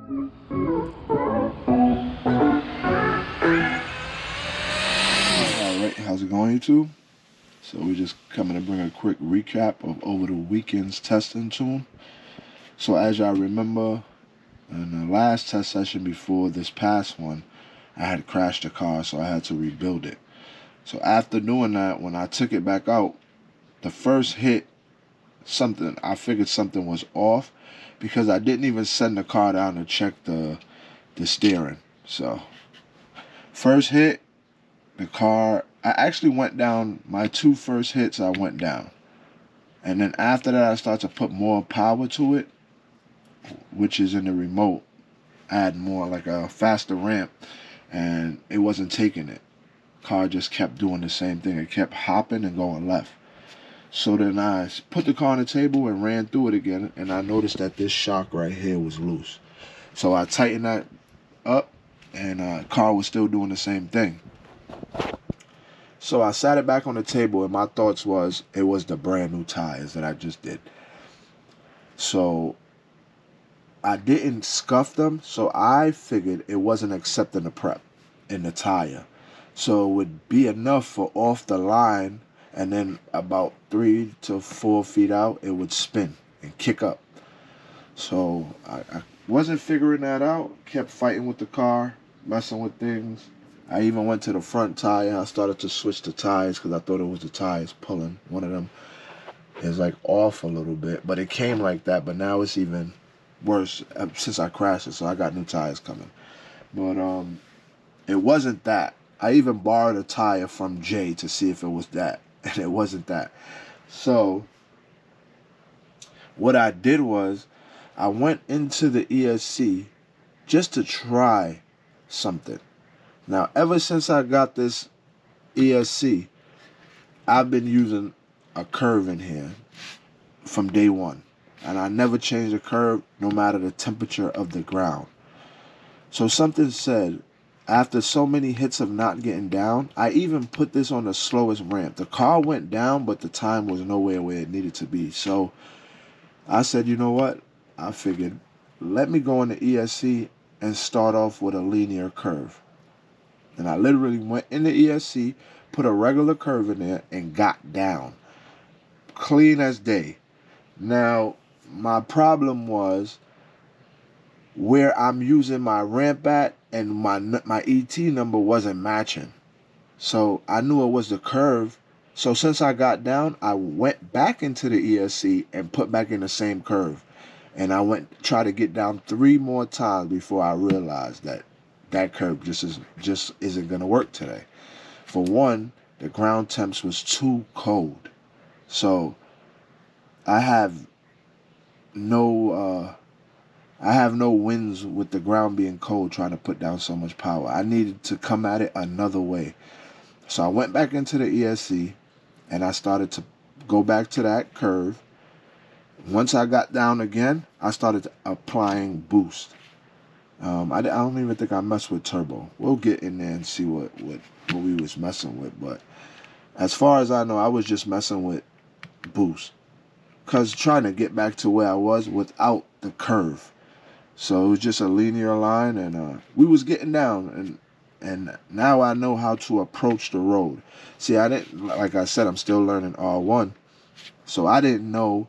Alright, how's it going, YouTube? So we're just coming to bring a quick recap of over the weekend's testing tune. So as y'all remember, in the last test session before this past one, I had crashed the car, so I had to rebuild it. So after doing that, when I took it back out, the first hit, I figured something was off because I didn't even send the car down to check the steering. So first hit, the car, I actually went down, my two first hits I went down. And then after that I started to put more power to it, which is in the remote, add more like a faster ramp, and it wasn't taking it. Car just kept doing the same thing. It kept hopping and going left. So then I put the car on the table and ran through it again, and I noticed that this shock right here was loose. So I tightened that up, and car was still doing the same thing. So I sat it back on the table, and my thoughts was it was the brand new tires that I just did. So I didn't scuff them, so I figured it wasn't accepting the prep in the tire. So it would be enough for off the line, and then about 3 to 4 feet out, it would spin and kick up. So I wasn't figuring that out, kept fighting with the car, messing with things. I even went to the front tire. I started to switch the tires because I thought it was the tires pulling. One of them is like off a little bit, but it came like that, but now it's even worse since I crashed it, so I got new tires coming. But it wasn't that. I even borrowed a tire from Jay to see if it was that, and it wasn't that. So what I did was I went into the ESC just to try something. Now, ever since I got this ESC, I've been using a curve in here from day one. And I never change the curve no matter the temperature of the ground. So something said, after so many hits of not getting down, I even put this on the slowest ramp. The car went down, but the time was nowhere where it needed to be. So I said, you know what? I figured, let me go in the ESC and start off with a linear curve. And I literally went in the ESC, put a regular curve in there, and got down. Clean as day. Now, my problem was where I'm using my ramp at, and my ET number wasn't matching. So I knew it was the curve. So since I got down, I went back into the ESC and put back in the same curve. And I went try to get down 3 more times before I realized that that curve just isn't going to work today. For one, the ground temps was too cold. So I have no wins with the ground being cold trying to put down so much power. I needed to come at it another way. So I went back into the ESC and I started to go back to that curve. Once I got down again, I started applying boost. I don't even think I messed with turbo. We'll get in there and see what we was messing with. But as far as I know, I was just messing with boost. Because trying to get back to where I was without the curve. So it was just a linear line, and we was getting down, and now I know how to approach the road. See, I didn't, like I said, I'm still learning R1, so I didn't know.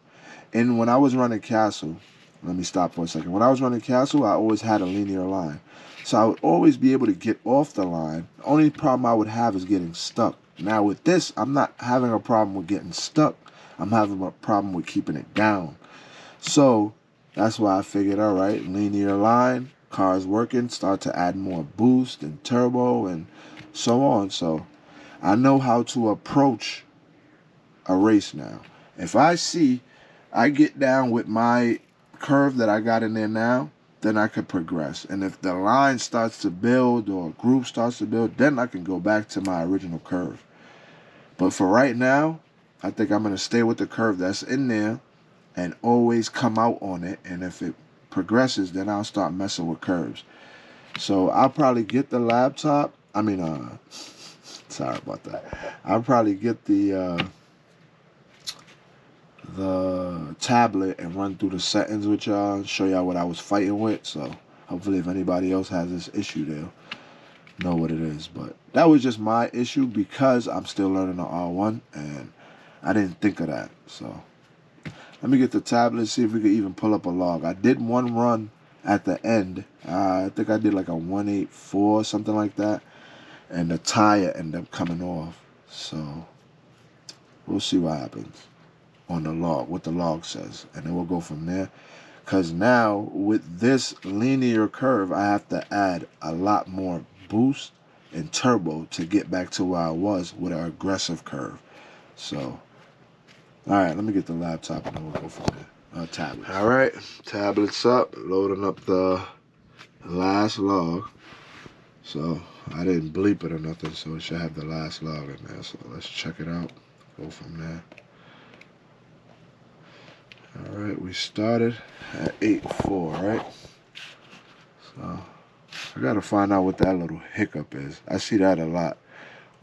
And when I was running Castle, let me stop for a second. When I was running Castle, I always had a linear line, so I would always be able to get off the line. The only problem I would have is getting stuck. Now with this, I'm not having a problem with getting stuck. I'm having a problem with keeping it down. So that's why I figured, all right, linear line, car's working, start to add more boost and turbo and so on. So I know how to approach a race now. If I see I get down with my curve that I got in there now, then I could progress. And if the line starts to build or group starts to build, then I can go back to my original curve. But for right now, I think I'm going to stay with the curve that's in there and always come out on it. And if it progresses, then I'll start messing with curves. So I'll probably get the laptop. Sorry about that. I'll probably get the tablet and run through the settings with y'all and show y'all what I was fighting with. So Hopefully if anybody else has this issue, they'll know what it is. But that was just my issue because I'm still learning the R1 and I didn't think of that. So let me get the tablet, see if we can even pull up a log. I did one run at the end. I think I did like a 184, something like that. And the tire ended up coming off. So we'll see what happens on the log, what the log says. And then we'll go from there. Because now with this linear curve, I have to add a lot more boost and turbo to get back to where I was with an aggressive curve. So all right, let me get the laptop and then we'll go from there. Tablet. All right, tablet's up, loading up the last log. So I didn't bleep it or nothing, so it should have the last log in there. So let's check it out, go from there. All right, we started at 8.4, right? So I gotta find out what that little hiccup is. I see that a lot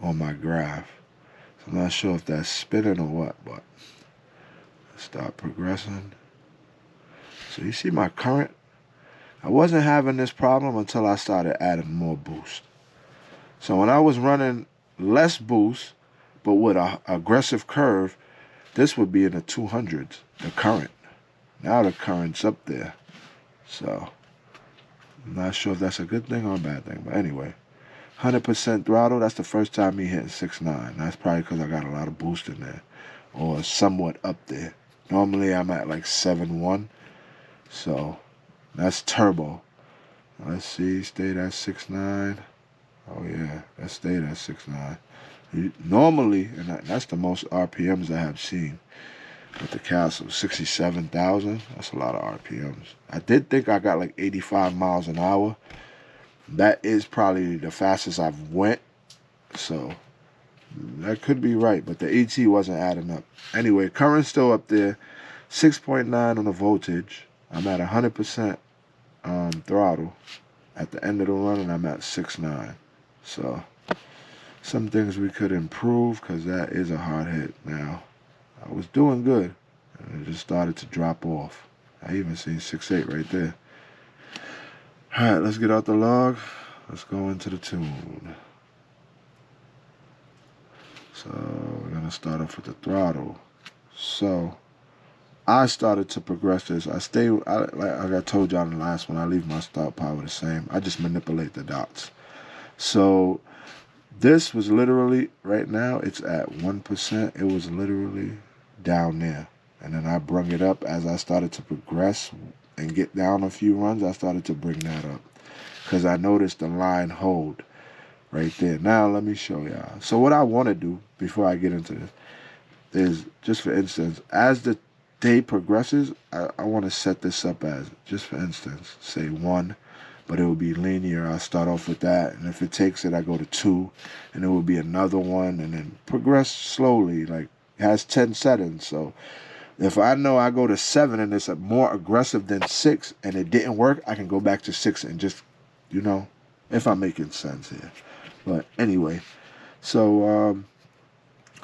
on my graph. So I'm not sure if that's spinning or what, but start progressing. So you see my current? I wasn't having this problem until I started adding more boost. So when I was running less boost, but with an aggressive curve, this would be in the 200s, the current. Now the current's up there. So I'm not sure if that's a good thing or a bad thing. But anyway, 100% throttle, that's the first time me hitting 6.9. That's probably because I got a lot of boost in there, or somewhat up there. Normally I'm at like 7.1, so that's turbo. Let's see, stayed at 6.9. Oh yeah, that stayed at 6.9. Normally, and that's the most RPMs I have seen with the Castle, 67,000. That's a lot of RPMs. I did think I got like 85 miles an hour. That is probably the fastest I've went, so that could be right, but the ET wasn't adding up. Anyway, current's still up there, 6.9 on the voltage. I'm at 100% throttle at the end of the run, and I'm at 6.9. So some things we could improve because that is a hard hit. Now I was doing good, and it just started to drop off. I even seen 6.8 right there. All right, let's get out the log. Let's go into the tune. So we're gonna start off with the throttle. So I started to progress this. Like I told y'all in the last one, I leave my start power the same. I just manipulate the dots. So this was literally, right now, it's at 1%. It was literally down there. And then I brung it up as I started to progress and get down a few runs. I started to bring that up because I noticed the line hold right there. Now let me show y'all. So what I want to do before I get into this is, just for instance, as the day progresses, I want to set this up as, just for instance, say 1, but it will be linear. I'll start off with that, and if it takes it, I go to 2, and it will be another 1, and then progress slowly. Like, it has 10 settings, so if I know I go to 7 and it's more aggressive than 6 and it didn't work, I can go back to 6 and just, if I'm making sense here. But anyway, so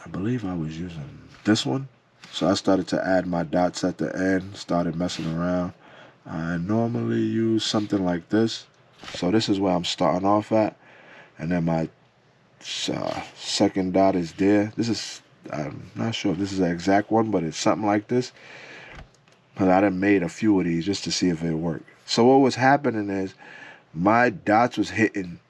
I believe I was using this one. So I started to add my dots at the end, started messing around. I normally use something like this. So this is where I'm starting off at. And then my second dot is there. This is, I'm not sure if this is the exact one, but it's something like this. But I done made a few of these just to see if it worked. So what was happening is my dots was hitting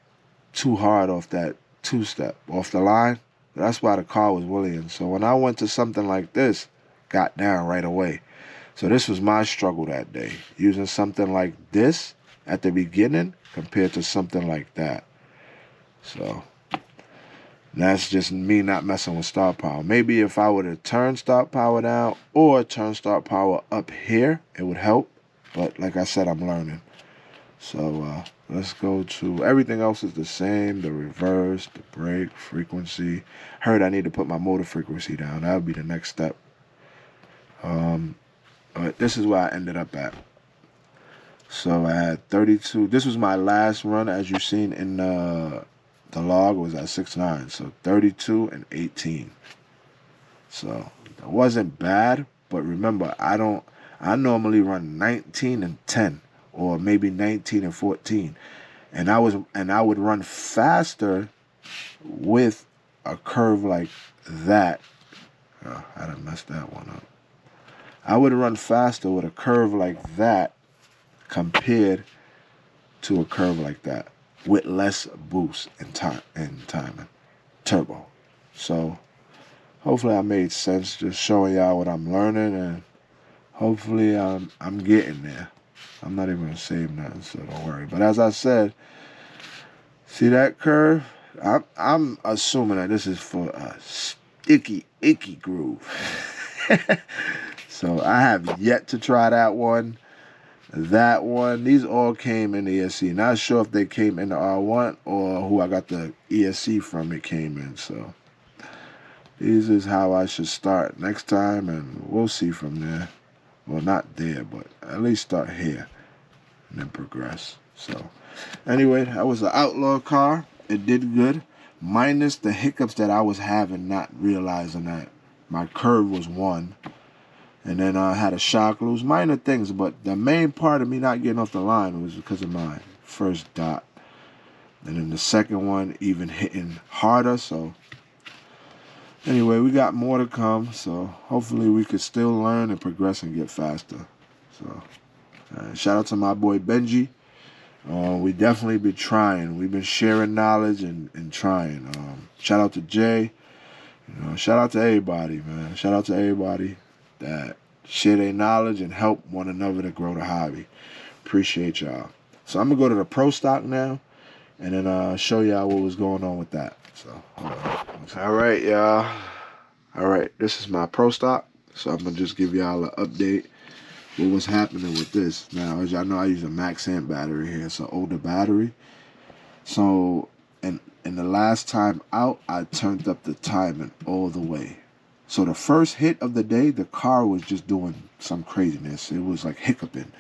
too hard off that 2-step, off the line. That's why the car was willing. So when I went to something like this, got down right away. So this was my struggle that day, using something like this at the beginning compared to something like that. So that's just me not messing with start power. Maybe if I would have turned start power down or turn start power up here, it would help. But like I said, I'm learning. So let's go to, everything else is the same. The reverse, the brake, frequency. Heard I need to put my motor frequency down. That would be the next step. But this is where I ended up at. So I had 32. This was my last run, as you've seen in the log, was at 6.9. So 32 and 18. So it wasn't bad, but remember, I normally run 19 and 10. or maybe 19 and 14. And I would run faster with a curve like that. Oh, I done messed that one up. I would run faster with a curve like that compared to a curve like that with less boost and timing. Turbo. So hopefully I made sense, just showing y'all what I'm learning, and hopefully I'm getting there. I'm not even gonna save nothing, so don't worry. But as I said, see that curve? I'm assuming that this is for a sticky, icky groove. So I have yet to try that one. That one, these all came in the ESC. Not sure if they came in the R1 or who I got the ESC from it came in. So this is how I should start next time, and we'll see from there. Well, not there, but at least start here and then progress. So anyway, that was the Outlaw car. It did good, minus the hiccups that I was having, not realizing that my curve was 1. And then I had a shock loose, minor things, but the main part of me not getting off the line was because of my first dot. And then the second one even hitting harder. So anyway, we got more to come. So hopefully we could still learn and progress and get faster. So shout out to my boy Benji. We definitely been trying. We've been sharing knowledge and trying. Shout out to Jay. Shout out to everybody, man. Shout out to everybody that share their knowledge and help one another to grow the hobby. Appreciate y'all. So I'm gonna go to the pro stock now, and then show y'all what was going on with that. So all right, y'all. All right, this is my pro stock. So I'm gonna just give y'all an update what was happening with this. Now, as y'all know, I use a max amp battery here. It's an older battery. So in the last time out, I turned up the timing all the way. So the first hit of the day, the car was just doing some craziness. It was like hiccuping.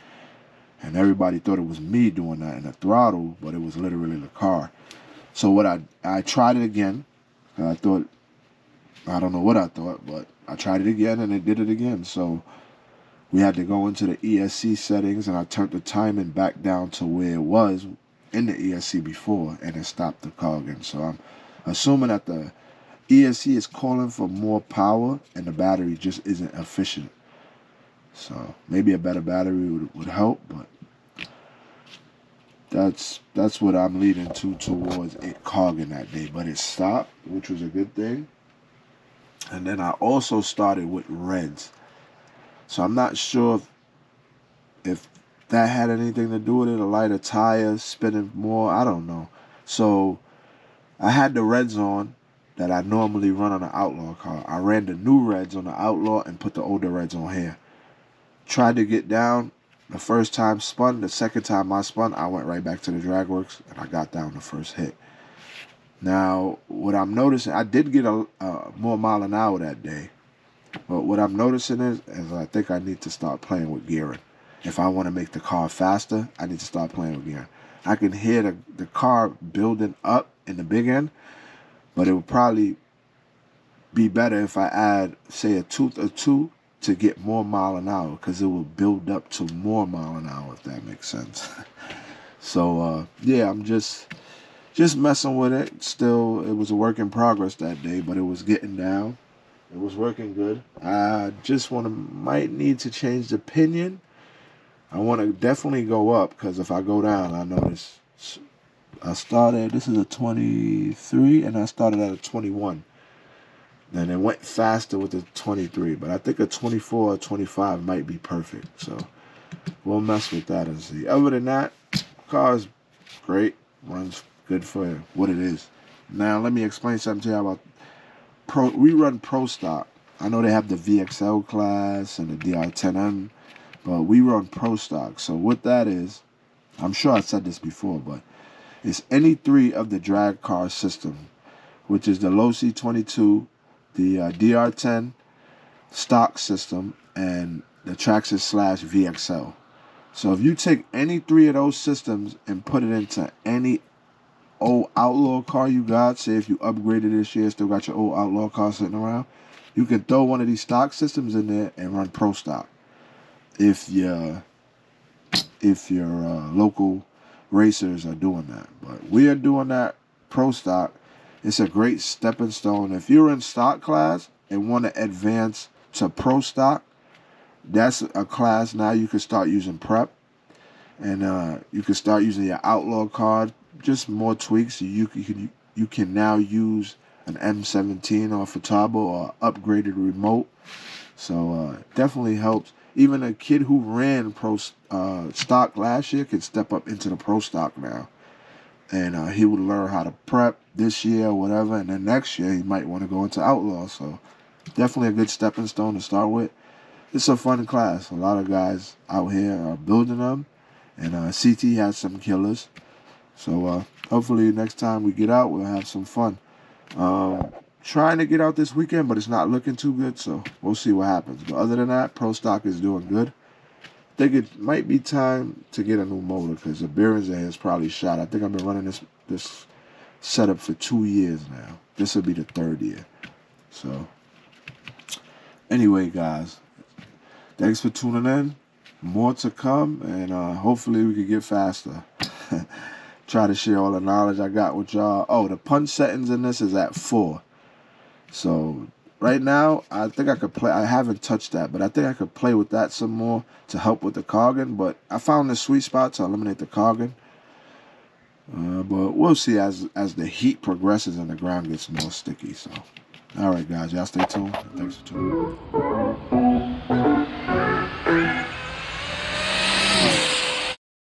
And everybody thought it was me doing that in the throttle, but it was literally the car. So what I tried it again. I don't know what I thought, but I tried it again and it did it again. So we had to go into the ESC settings, and I turned the timing back down to where it was in the ESC before, and it stopped the car again. So I'm assuming that the ESC is calling for more power and the battery just isn't efficient. So maybe a better battery would help, but that's what I'm leading towards it cogging that day. But it stopped, which was a good thing. And then I also started with reds. So I'm not sure if that had anything to do with it, a lighter tire, spinning more, I don't know. So I had the reds on that I normally run on an Outlaw car. I ran the new reds on the Outlaw and put the older reds on here. Tried to get down. The first time spun. The second time I spun, I went right back to the dragworks and I got down the first hit. Now, what I'm noticing, I did get a more mile an hour that day. But what I'm noticing is I think I need to start playing with gearing. If I want to make the car faster, I need to start playing with gearing. I can hear the car building up in the big end, but it would probably be better if I add, say, a tooth or two to get more mile an hour, because it will build up to more mile an hour, if that makes sense. So, yeah, I'm just messing with it. Still, it was a work in progress that day, but it was getting down. It was working good. I just might need to change the pinion. I want to definitely go up, because if I go down, I notice this is a 23, and I started at a 21. Then it went faster with the 23, but I think a 24 or 25 might be perfect. So we'll mess with that and see. Other than that, car's great. Runs good for what it is. Now let me explain something to you about we run Pro Stock. I know they have the VXL class and the DR10M, but we run Pro Stock. So what that is, I'm sure I said this before, but it's any 3 of the drag car system, which is the Low C22, the DR10 stock system, and the Traxxas / VXL. So if you take any 3 of those systems and put it into any old Outlaw car you got, say if you upgraded this year, still got your old Outlaw car sitting around, you can throw one of these stock systems in there and run Pro Stock. If your if your local racers are doing that. But we are doing that pro stock. It's a great stepping stone. If you're in stock class and want to advance to pro stock, that's a class now you can start using prep. And you can start using your outlaw card. Just more tweaks. You can now use an M17 or Futaba or upgraded remote. So definitely helps. Even a kid who ran pro stock last year can step up into the pro stock now, and he would learn how to prep this year or whatever. And then next year he might want to go into outlaw. So definitely a good stepping stone to start with. It's a fun class. A lot of guys out here are building them. And CT has some killers. So hopefully next time we get out, we'll have some fun. Trying to get out this weekend, but it's not looking too good. So we'll see what happens. But other than that, Pro Stock is doing good. I think it might be time to get a new motor because the bearings in here is probably shot. I think I've been running this setup for 2 years now. This will be the 3rd year. So anyway, guys, thanks for tuning in. More to come, and hopefully we can get faster. Try to share all the knowledge I got with y'all. Oh, the punch settings in this is at 4. So right now, I think I could play. I haven't touched that, but I think I could play with that some more to help with the cogging. But I found the sweet spot to eliminate the cogging. But we'll see as the heat progresses and the ground gets more sticky. So, all right, guys, y'all stay tuned. Thanks for tuning in.